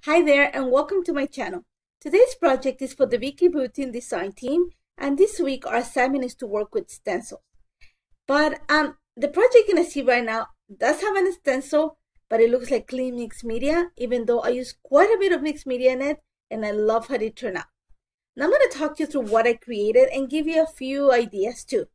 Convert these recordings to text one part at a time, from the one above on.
Hi there and welcome to my channel. Today's project is for the VICKI BOUTIN design team, and this week our assignment is to work with stencils. But the project you're going to see right now does have a stencil, but it looks like clean mixed media, even though I use quite a bit of mixed media in it, and I love how it turned out. Now I'm going to talk you through what I created and give you a few ideas too.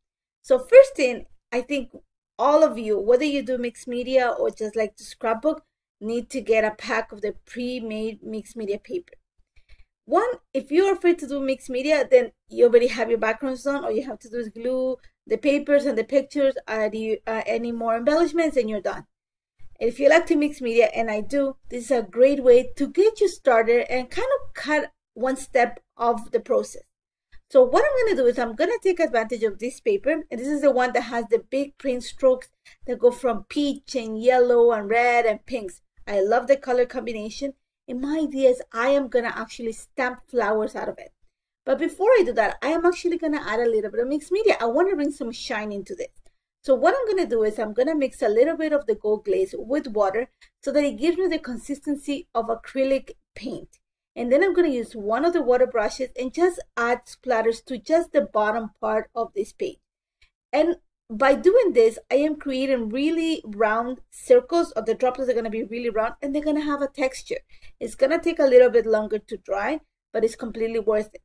So first thing, I think all of you, whether you do mixed media or just like to scrapbook, need to get a pack of the pre-made mixed media paper. One, if you're afraid to do mixed media, then you already have your backgrounds done. All you have to do is glue the papers and the pictures, add any more embellishments, and you're done. And if you like to mix media, and I do, this is a great way to get you started and kind of cut one step of the process. So what I'm going to do is I'm going to take advantage of this paper, and this is the one that has the big print strokes that go from peach and yellow and red and pinks. I love the color combination, and my idea is I am going to actually stamp flowers out of it. But before I do that, I am actually going to add a little bit of mixed media. I want to bring some shine into this. So what I'm going to do is I'm going to mix a little bit of the gold glaze with water so that it gives me the consistency of acrylic paint. And then I'm going to use one of the water brushes and just add splatters to just the bottom part of this page. And by doing this, I am creating really round circles, or the droplets are going to be really round, and they're going to have a texture. It's going to take a little bit longer to dry, but it's completely worth it.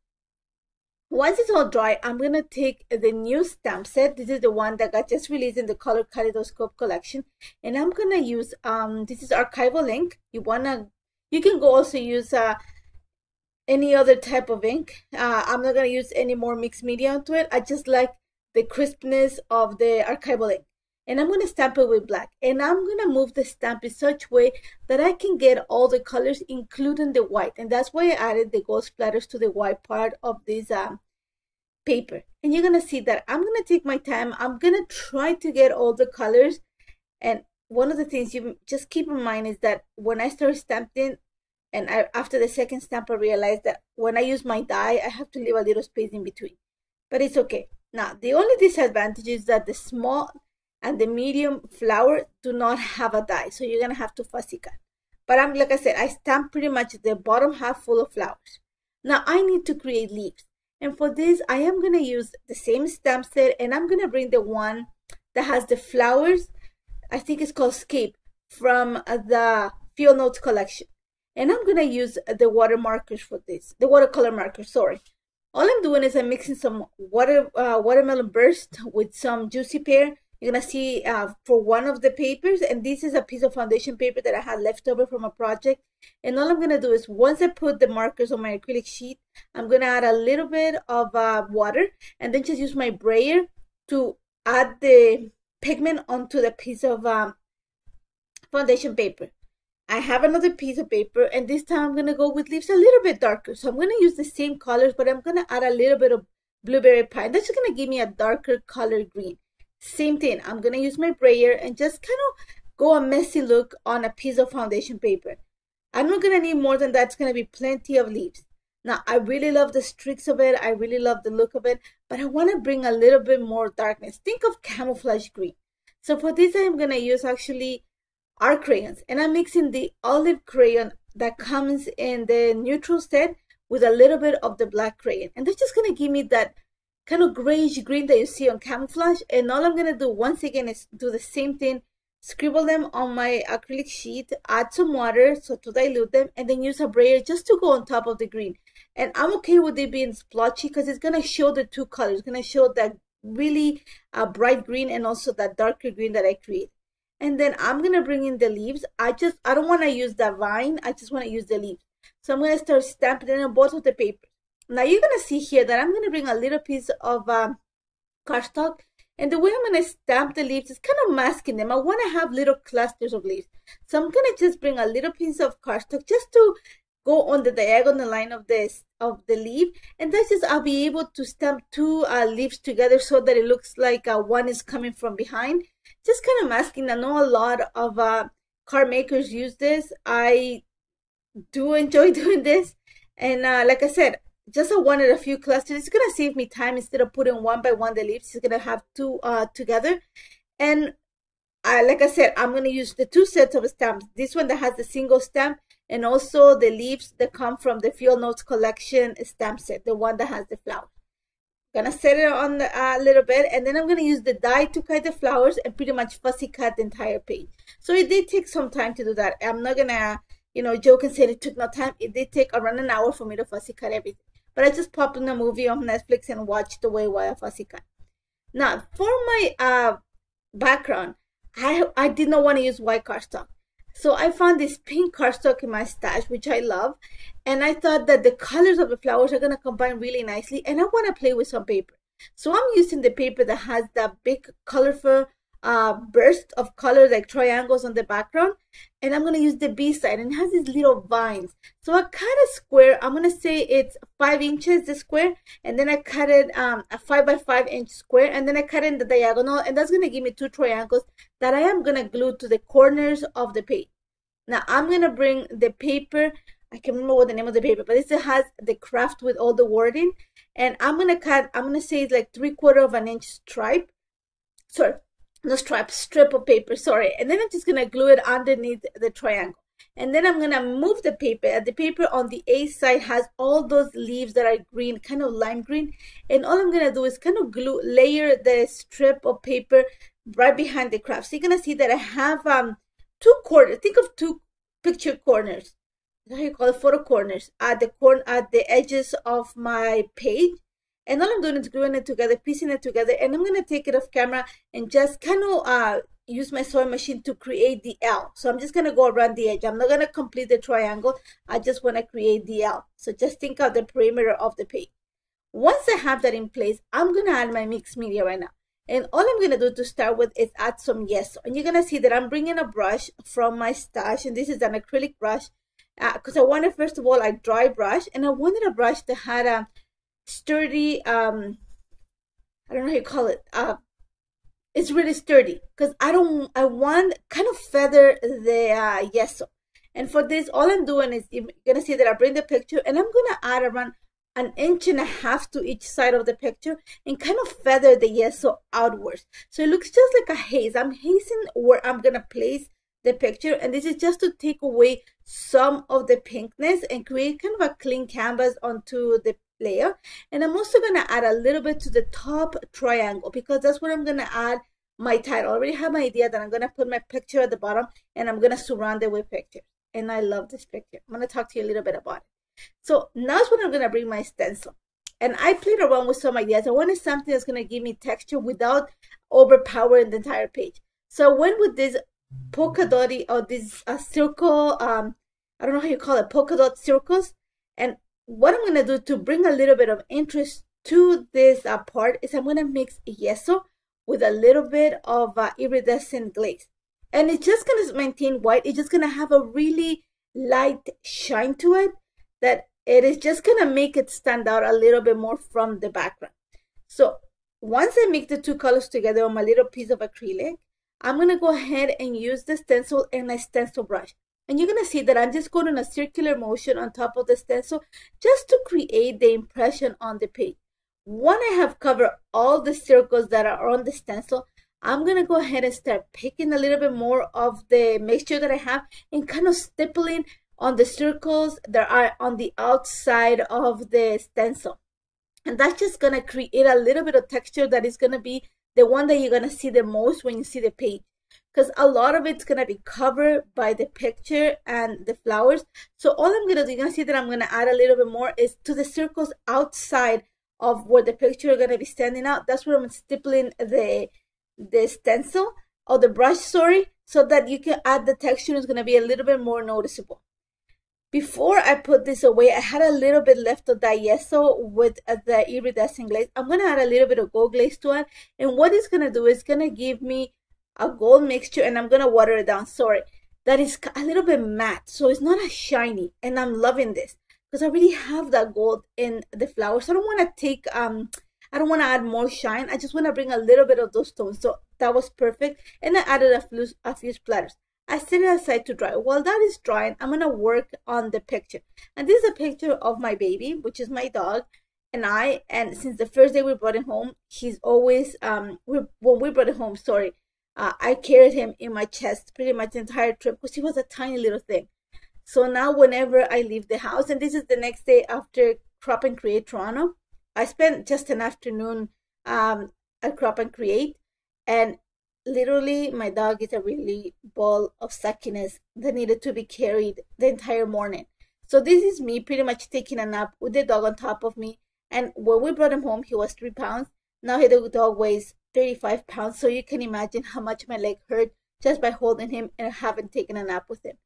Once it's all dry, I'm going to take the new stamp set. This is the one that got just released in the Color Kaleidoscope collection. And I'm going to use, this is archival ink. You can go also use any other type of ink. I'm not going to use any more mixed media onto it. I just like the crispness of the archival ink, and I'm going to stamp it with black, and I'm going to move the stamp in such way that I can get all the colors including the white, and that's why I added the gold splatters to the white part of this paper. And you're going to see that I'm going to take my time. I'm going to try to get all the colors, and one of the things you just keep in mind is that when I start stamping, and after the second stamp I realized that when I use my die I have to leave a little space in between, but it's okay. Now, the only disadvantage is that the small and the medium flower do not have a die, so you're going to have to fussy cut. But like I said, I stamped pretty much the bottom half full of flowers. Now, I need to create leaves. And for this, I am going to use the same stamp set, and I'm going to bring the one that has the flowers. I think it's called Scape from the Field Notes collection. And I'm going to use the water markers for this, the watercolor markers, sorry. All I'm doing is I'm mixing some watermelon burst with some juicy pear. You're going to see for one of the papers, and this is a piece of foundation paper that I had left over from a project. And all I'm going to do is once I put the markers on my acrylic sheet, I'm going to add a little bit of water and then just use my brayer to add the pigment onto the piece of foundation paper. I have another piece of paper, and this time I'm going to go with leaves a little bit darker. So I'm going to use the same colors, but I'm going to add a little bit of blueberry pie. That's just going to give me a darker color green. Same thing. I'm going to use my brayer and just kind of go a messy look on a piece of foundation paper. I'm not going to need more than that. It's going to be plenty of leaves. Now, I really love the streaks of it. I really love the look of it, but I want to bring a little bit more darkness. Think of camouflage green. So for this, I'm going to use actually are crayons, and I'm mixing the olive crayon that comes in the neutral set with a little bit of the black crayon, and that's just going to give me that kind of grayish green that you see on camouflage. And all I'm going to do once again is do the same thing, scribble them on my acrylic sheet, add some water so to dilute them, and then use a brayer just to go on top of the green. And I'm okay with it being splotchy because it's going to show the two colors. It's going to show that really bright green and also that darker green that I create. And then I'm going to bring in the leaves. I don't want to use the vine. I just want to use the leaves. So I'm going to start stamping it on both of the papers. Now you're going to see here that I'm going to bring a little piece of cardstock. And the way I'm going to stamp the leaves is kind of masking them. I want to have little clusters of leaves. So I'm going to just bring a little piece of cardstock just to go on the diagonal line of the leaf, and that's just I'll be able to stamp two leaves together so that it looks like one is coming from behind. Just kind of masking. I know a lot of card makers use this. I do enjoy doing this, and like I said, just I wanted a few clusters. It's gonna save me time. Instead of putting one by one the leaves, it's gonna have two together. And like I said, I'm gonna use the two sets of stamps. This one that has the single stamp, and also the leaves that come from the Field Notes collection stamp set, the one that has the flower. Gonna set it on the, a little bit, and then I'm gonna use the die to cut the flowers and pretty much fussy cut the entire page. So it did take some time to do that. I'm not gonna, you know, joke and say it took no time. It did take around an hour for me to fussy cut everything. But I just popped in a movie on Netflix and watched the way while I fussy cut. Now for my background, I did not want to use white cardstock. So I found this pink cardstock in my stash, which I love. And I thought that the colors of the flowers are going to combine really nicely. And I want to play with some paper. So I'm using the paper that has that big colorful burst of color, like triangles on the background. And I'm going to use the B side, and it has these little vines. So I cut a square. I'm going to say it's 5 inches, the square. And then I cut it a 5 by 5 inch square. And then I cut it in the diagonal. And that's going to give me 2 triangles that I am going to glue to the corners of the page. Now I'm going to bring the paper. I can't remember what the name of the paper, but this has the craft with all the wording. And I'm going to cut, I'm going to say it's like 3/4 of an inch stripe. Sorry, no stripe, strip of paper, sorry. And then I'm just going to glue it underneath the triangle. And then I'm going to move the paper. And the paper on the A side has all those leaves that are green, kind of lime green. And all I'm going to do is kind of glue, layer the strip of paper right behind the craft. So you're going to see that I have 2 corners. Think of 2 picture corners. That's how you call it, photo corners at the edges of my page. And all I'm doing is gluing it together, piecing it together, and I'm going to take it off camera and just kind of use my sewing machine to create the L. So I'm just going to go around the edge. I'm not going to complete the triangle. I just want to create the L. So just think of the perimeter of the page. Once I have that in place, I'm going to add my mixed media right now. And all I'm going to do to start with is add some gesso. And you're going to see that I'm bringing a brush from my stash, and this is an acrylic brush, because I wanted, first of all, a dry brush, and I wanted a brush that had a sturdy, I don't know how you call it, it's really sturdy, because I want kind of feather the gesso. And for this, all I'm doing is, you're gonna see that I bring the picture, and I'm gonna add around 1.5 inches to each side of the picture and kind of feather the gesso outwards, so it looks just like a haze. I'm hazing where I'm gonna place the picture, and this is just to take away some of the pinkness and create kind of a clean canvas onto the layer. And I'm also going to add a little bit to the top triangle, because that's where I'm going to add my title. I already have my idea that I'm going to put my picture at the bottom, and I'm going to surround it with pictures. And I love this picture. I'm going to talk to you a little bit about it. So now's when I'm going to bring my stencil. And I played around with some ideas. I wanted something that's going to give me texture without overpowering the entire page. So I went with this polka dotty, or this circle, I don't know how you call it, polka dot circles. And what I'm going to do to bring a little bit of interest to this part is I'm going to mix gesso with a little bit of iridescent glaze. And it's just going to maintain white. It's just going to have a really light shine to it, that it is just going to make it stand out a little bit more from the background. So once I mix the 2 colors together on my little piece of acrylic, I'm going to go ahead and use the stencil and a stencil brush. And you're going to see that I'm just going in a circular motion on top of the stencil just to create the impression on the page. When I have covered all the circles that are on the stencil, I'm going to go ahead and start picking a little bit more of the mixture that I have and kind of stippling on the circles that are on the outside of the stencil. And that's just going to create a little bit of texture that is going to be the one that you're going to see the most when you see the page, because a lot of it's going to be covered by the picture and the flowers. So all I'm going to do, you're going to see that I'm going to add a little bit more is to the circles outside of where the picture is going to be standing out. That's where I'm stippling the stencil, or the brush, sorry, so that you can add the texture. Is going to be a little bit more noticeable. Before I put this away, I had a little bit left of that gesso with the iridescent glaze. I'm going to add a little bit of gold glaze to it. And what it's going to do is going to give me a gold mixture, and I'm going to water it down, sorry. That is a little bit matte, so it's not as shiny. And I'm loving this because I already have that gold in the flowers. So I don't want to take, I don't want to add more shine. I just want to bring a little bit of those tones. So that was perfect. And I added a few splatters. I set it aside to dry. While that is drying, I'm going to work on the picture. And this is a picture of my baby, which is my dog, and I. And since the first day we brought him home, he's always, when we brought him home, I carried him in my chest pretty much the entire trip because he was a tiny little thing. So now whenever I leave the house, and this is the next day after Crop and Create Toronto, I spent just an afternoon at Crop and Create, and literally my dog is a really ball of suckiness that needed to be carried the entire morning. So this is me pretty much taking a nap with the dog on top of me. And when we brought him home, he was 3 pounds. Now the dog weighs 35 pounds. So you can imagine how much my leg hurt just by holding him and having taken a nap with him.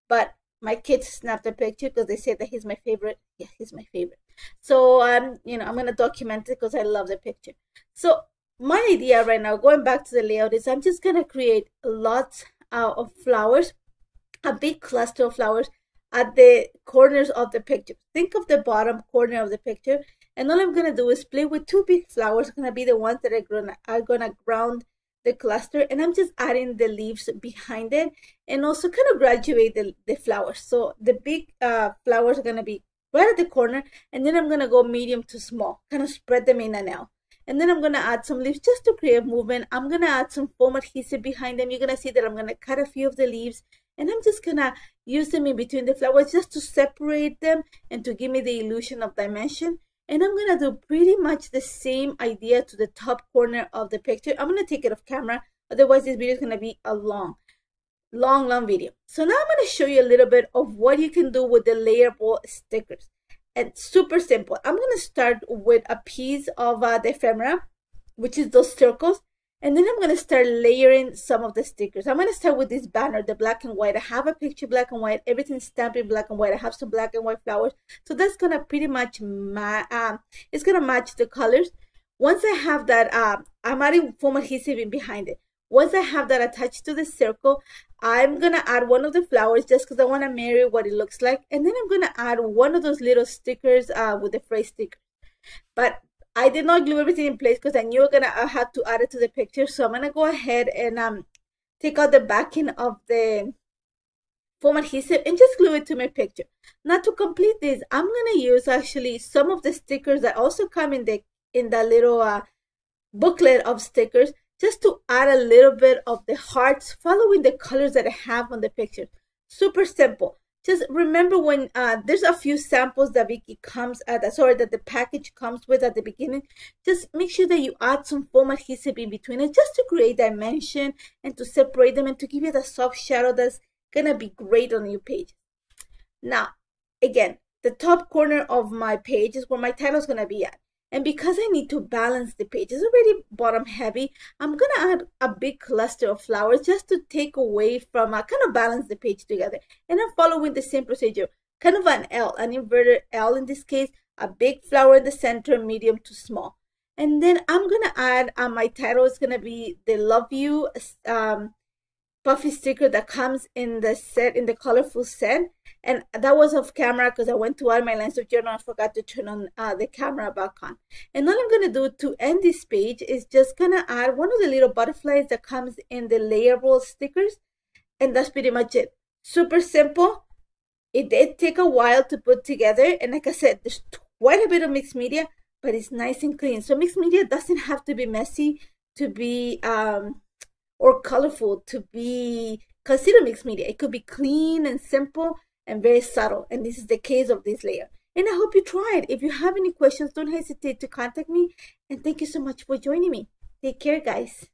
But my kids snapped a picture because they said that he's my favorite. Yeah, he's my favorite. So you know, I'm gonna document it because I love the picture. So my idea right now, going back to the layout, is I'm just gonna create lots of flowers, a big cluster of flowers at the corners of the picture. Think of the bottom corner of the picture, and all I'm gonna do is play with 2 big flowers. Gonna be the ones that are gonna ground the cluster, and I'm just adding the leaves behind it, and also kind of graduate the flowers. So the big flowers are gonna be right at the corner, and then I'm gonna go medium to small, kind of spread them in and out. And then I'm gonna add some leaves just to create movement. I'm gonna add some foam adhesive behind them. You're gonna see that I'm gonna cut a few of the leaves, and I'm just gonna use them in between the flowers just to separate them and to give me the illusion of dimension. And I'm gonna do pretty much the same idea to the top corner of the picture. I'm gonna take it off camera, otherwise this video is gonna be a long video. So now I'm gonna show you a little bit of what you can do with the layerable stickers. And super simple. I'm gonna start with a piece of the ephemera, which is those circles, and then I'm gonna start layering some of the stickers. I'm gonna start with this banner, the black and white. I have a picture black and white, everything stamped in black and white. I have some black and white flowers, so that's gonna pretty much it's gonna match the colors. Once I have that, I'm adding foam adhesive in behind it. Once I have that attached to the circle, I'm gonna add one of the flowers just because I want to mirror what it looks like, and then I'm gonna add one of those little stickers with the phrase sticker. But I did not glue everything in place because I knew I had to add it to the picture. So I'm gonna go ahead and take out the backing of the foam adhesive and just glue it to my picture. Now to complete this, I'm gonna use actually some of the stickers that also come in the little booklet of stickers, just to add a little bit of the hearts following the colors that I have on the picture. Super simple. Just remember when there's a few samples that Vicky that the package comes with at the beginning, just make sure that you add some foam adhesive in between it just to create dimension and to separate them and to give you the soft shadow that's gonna be great on your page. Now, again, the top corner of my page is where my title is gonna be at. And because I need to balance the page, it's already bottom heavy, I'm gonna add a big cluster of flowers just to take away from, kind of balance the page together. And I'm following the same procedure, kind of an L, an inverted L in this case, a big flower in the center, medium to small. And then I'm gonna add, my title is gonna be the Love You puffy sticker that comes in the set, in the colorful set. And that was off camera because I went to add my lens of journal and forgot to turn on the camera back on. And all I'm gonna do to end this page is just gonna add one of the little butterflies that comes in the layerable stickers, and that's pretty much it. Super simple. It did take a while to put together, and like I said, there's quite a bit of mixed media, but it's nice and clean. So mixed media doesn't have to be messy to be or colorful to be considered mixed media. It could be clean and simple and very subtle, and this is the case of this layer. And I hope you try it. If you have any questions, don't hesitate to contact me, and thank you so much for joining me. Take care, guys.